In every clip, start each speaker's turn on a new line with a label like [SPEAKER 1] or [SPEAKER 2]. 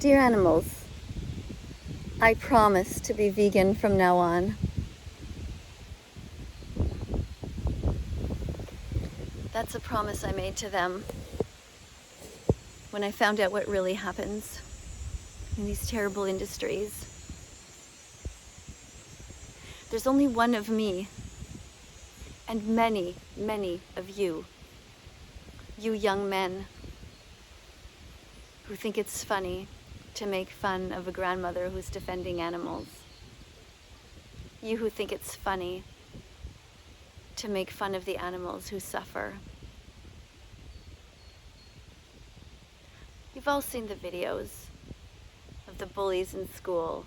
[SPEAKER 1] Dear animals, I promise to be vegan from now on. That's a promise I made to them when I found out what really happens in these terrible industries. There's only one of me and many, many of you young men who think it's funny to make fun of a grandmother who's defending animals. You who think it's funny to make fun of the animals who suffer. You've all seen the videos of the bullies in school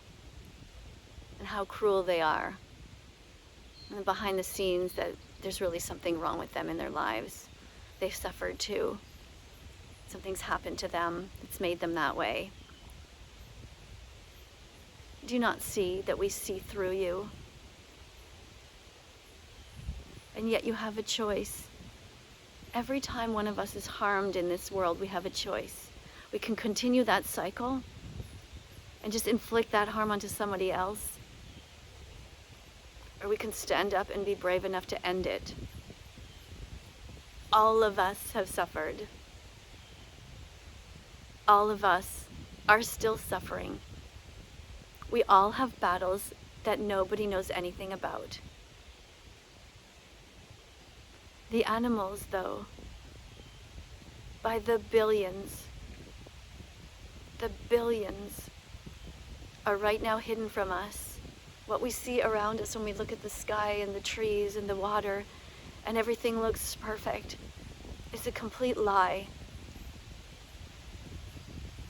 [SPEAKER 1] and how cruel they are, and behind the scenes that there's really something wrong with them in their lives. They've suffered too. Something's happened to them that's made them that way. Do you not see that we see through you? And yet you have a choice. Every time one of us is harmed in this world, we have a choice. We can continue that cycle and just inflict that harm onto somebody else. Or we can stand up and be brave enough to end it. All of us have suffered. All of us are still suffering. We all have battles that nobody knows anything about. The animals, though, by the billions, are right now hidden from us. What we see around us when we look at the sky and the trees and the water and everything looks perfect is a complete lie.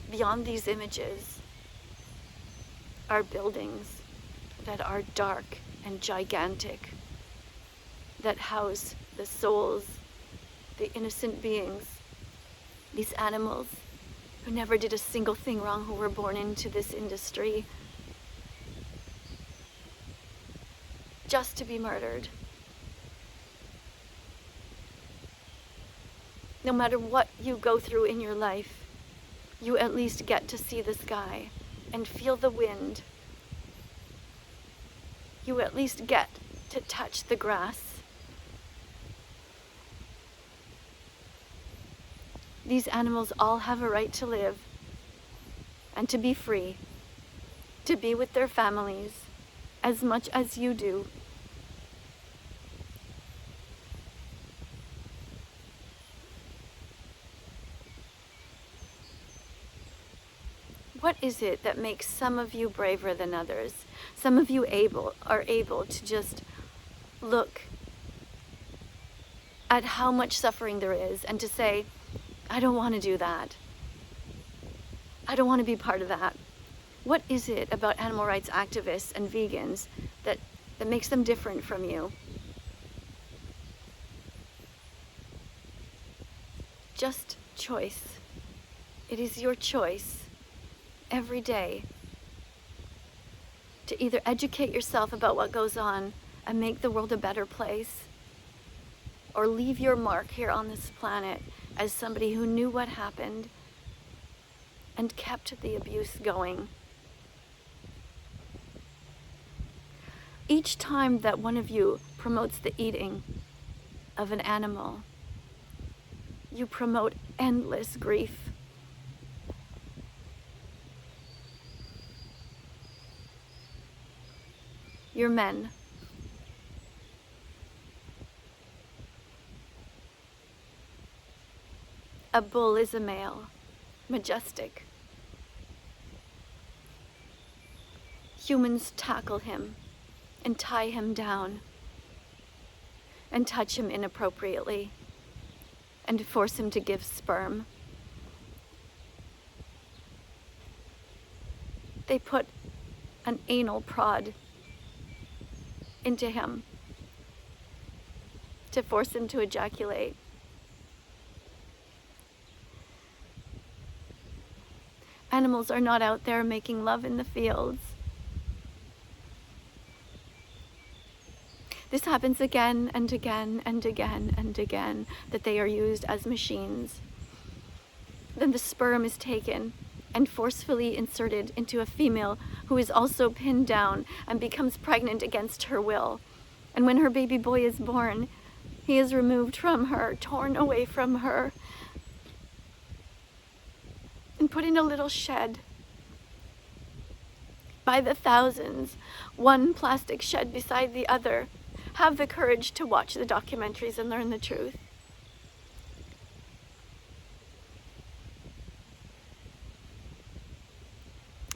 [SPEAKER 1] Beyond these images are buildings that are dark and gigantic, that house the souls, the innocent beings, these animals who never did a single thing wrong, who were born into this industry just to be murdered. No matter what you go through in your life, you at least get to see the sky and feel the wind. You at least get to touch the grass. These animals all have a right to live and to be free, to be with their families as much as you do. What is it that makes some of you braver than others? Some of you are able to just look at how much suffering there is and to say, I don't want to do that. I don't want to be part of that. What is it about animal rights activists and vegans that makes them different from you? Just choice. It is your choice every day to either educate yourself about what goes on and make the world a better place, or leave your mark here on this planet as somebody who knew what happened and kept the abuse going. Each time that one of you promotes the eating of an animal, you promote endless grief. You're men. A bull is a male, majestic. Humans tackle him and tie him down and touch him inappropriately and force him to give sperm. They put an anal prod into him to force him to ejaculate. Animals are not out there making love in the fields. This happens again and again and again and again, that they are used as machines. Then the sperm is taken and forcefully inserted into a female who is also pinned down and becomes pregnant against her will. And when her baby boy is born, he is removed from her, torn away from her, and put in a little shed. By the thousands, one plastic shed beside the other. Have the courage to watch the documentaries and learn the truth.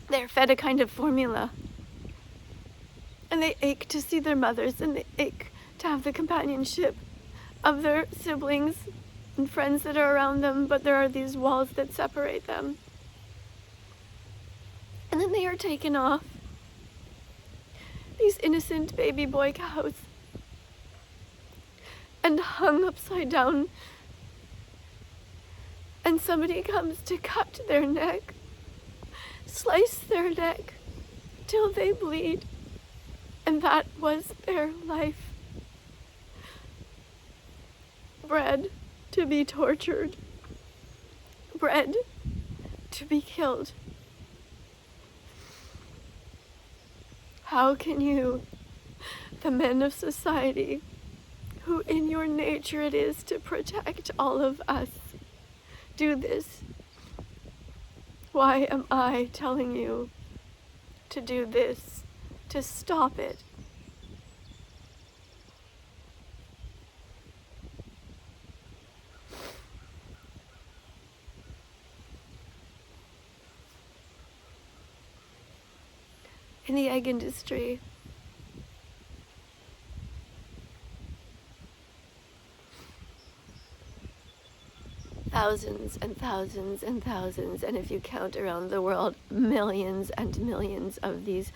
[SPEAKER 1] They're fed a kind of formula, and they ache to see their mothers, and they ache to have the companionship of their siblings and friends that are around them, but there are these walls that separate them. And then they are taken off. These innocent baby boy cows, and hung upside down, and somebody comes to cut their neck, slice their neck till they bleed, and that was their life. Bred to be tortured, bred to be killed. How can you, the men of society, who in your nature it is to protect all of us, do this? Why am I telling you to do this, to stop it? In the egg industry, thousands and thousands and thousands, and if you count around the world, millions and millions of these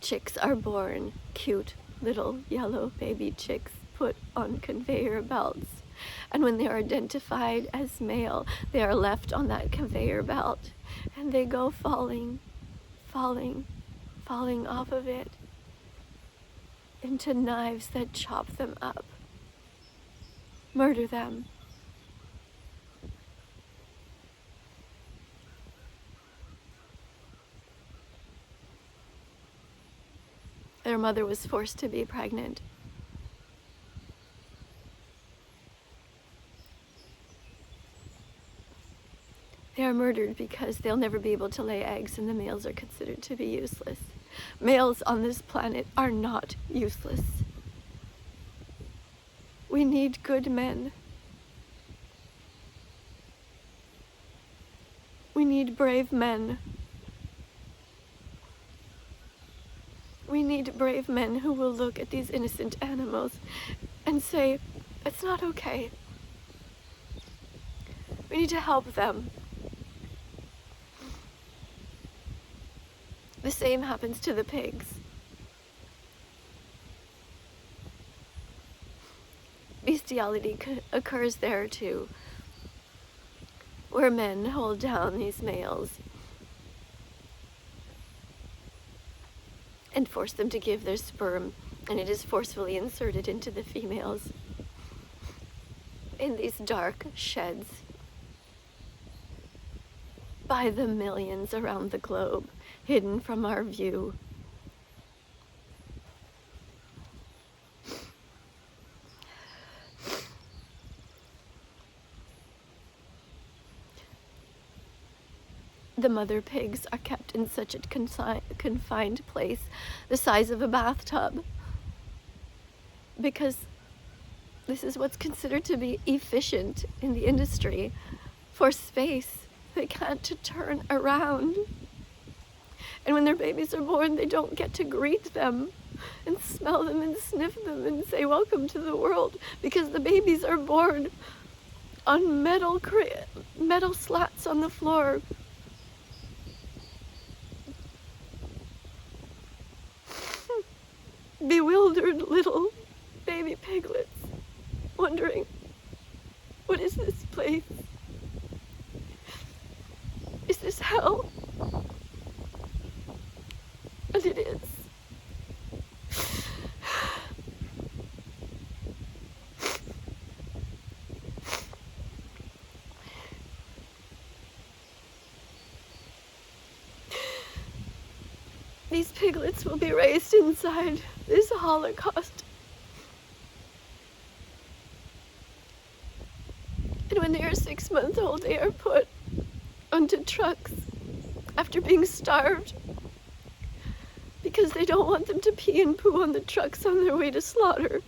[SPEAKER 1] chicks are born, cute little yellow baby chicks put on conveyor belts. And when they are identified as male, they are left on that conveyor belt, and they go falling off of it into knives that chop them up, murder them. Their mother was forced to be pregnant. They are murdered because they'll never be able to lay eggs, and the males are considered to be useless. Males on this planet are not useless. We need good men. We need brave men. We need brave men who will look at these innocent animals and say, it's not okay. We need to help them. The same happens to the pigs. Bestiality occurs there too, where men hold down these males and force them to give their sperm, and it is forcefully inserted into the females in these dark sheds by the millions around the globe, hidden from our view. The mother pigs are kept in such a confined place, the size of a bathtub, because this is what's considered to be efficient in the industry for space. They can't turn around. And when their babies are born, they don't get to greet them and smell them and sniff them and say, welcome to the world, because the babies are born on metal slats on the floor. Bewildered little baby piglets, wondering, what is this place? Is this hell? And it is. These piglets will be raised inside this holocaust. And when they are 6 months old, they are put onto trucks after being starved because they don't want them to pee and poo on the trucks on their way to slaughter.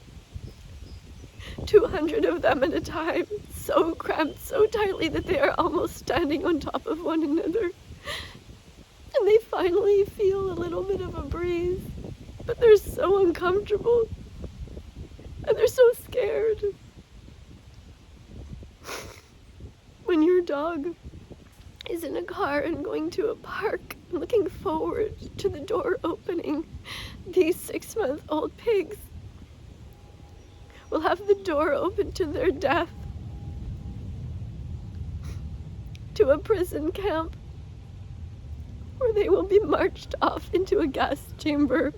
[SPEAKER 1] 200 of them at a time, so cramped so tightly that they are almost standing on top of one another. And they finally feel a little bit of a breeze, but they're so uncomfortable and they're so scared. When your dog is in a car and going to a park, looking forward to the door opening, these 6-month-old pigs will have the door open to their death, to a prison camp where they will be marched off into a gas chamber.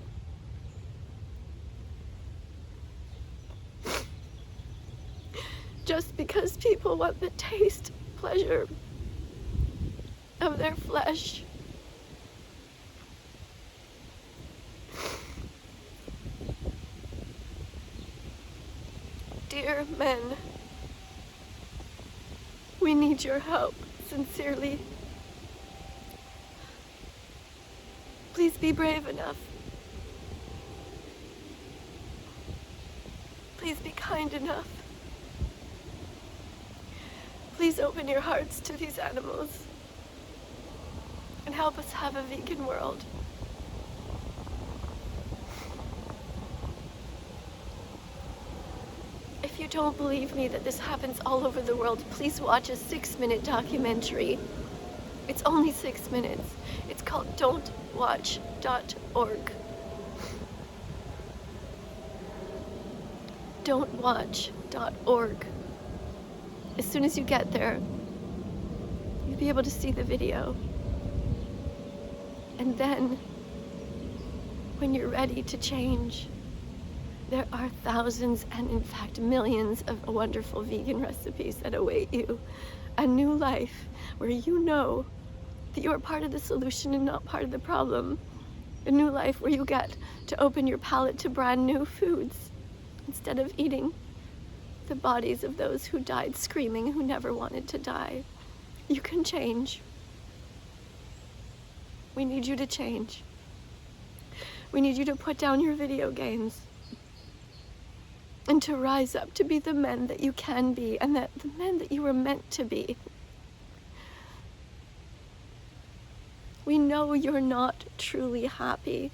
[SPEAKER 1] Just because people want the taste, pleasure of their flesh. Dear men, we need your help, sincerely. Please be brave enough. Please be kind enough. Please open your hearts to these animals and help us have a vegan world. If you don't believe me that this happens all over the world, please watch a 6-minute documentary. It's only 6 minutes. It's called don'twatch.org. Don'twatch.org. As soon as you get there, you'll be able to see the video. And then, when you're ready to change, there are thousands and in fact millions of wonderful vegan recipes that await you. A new life where you know that you are part of the solution and not part of the problem. A new life where you get to open your palate to brand new foods instead of eating the bodies of those who died screaming, who never wanted to die. You can change. We need you to change. We need you to put down your video games and to rise up to be the men that you can be and that the men that you were meant to be. We know you're not truly happy.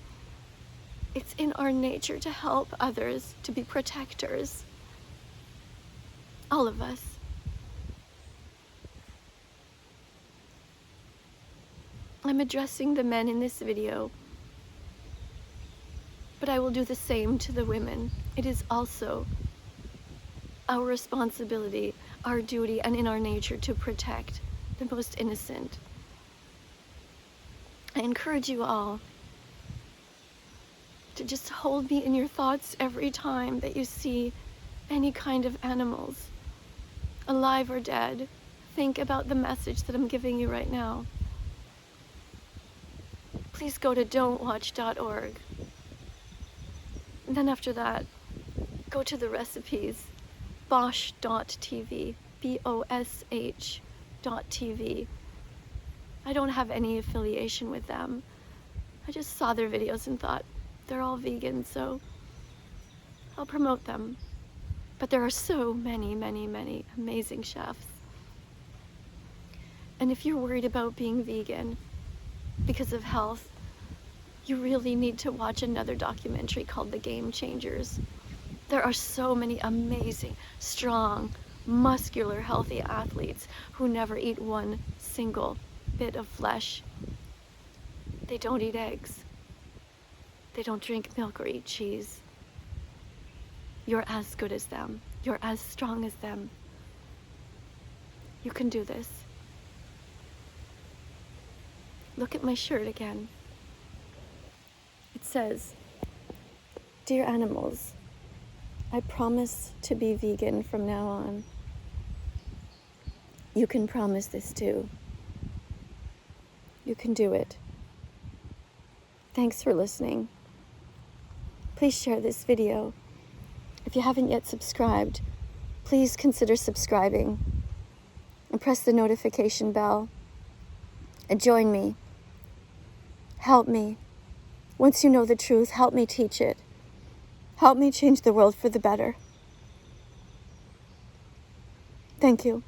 [SPEAKER 1] It's in our nature to help others, to be protectors. All of us. I'm addressing the men in this video, but I will do the same to the women. It is also our responsibility, our duty, and in our nature to protect the most innocent. I encourage you all to just hold me in your thoughts every time that you see any kind of animals, alive or dead. Think about the message that I'm giving you right now. Please go to don'twatch.org. And then after that, go to the recipes, bosh.tv, BOSH.tv. I don't have any affiliation with them. I just saw their videos and thought, they're all vegan, so I'll promote them. But there are so many, many, many amazing chefs. And if you're worried about being vegan because of health, you really need to watch another documentary called The Game Changers. There are so many amazing, strong, muscular, healthy athletes who never eat one single bit of flesh. They don't eat eggs. They don't drink milk or eat cheese. You're as good as them. You're as strong as them. You can do this. Look at my shirt again. It says, "Dear animals, I promise to be vegan from now on." You can promise this too. You can do it. Thanks for listening. Please share this video. If you haven't yet subscribed, please consider subscribing and press the notification bell and join me. Help me. Once you know the truth, help me teach it. Help me change the world for the better. Thank you.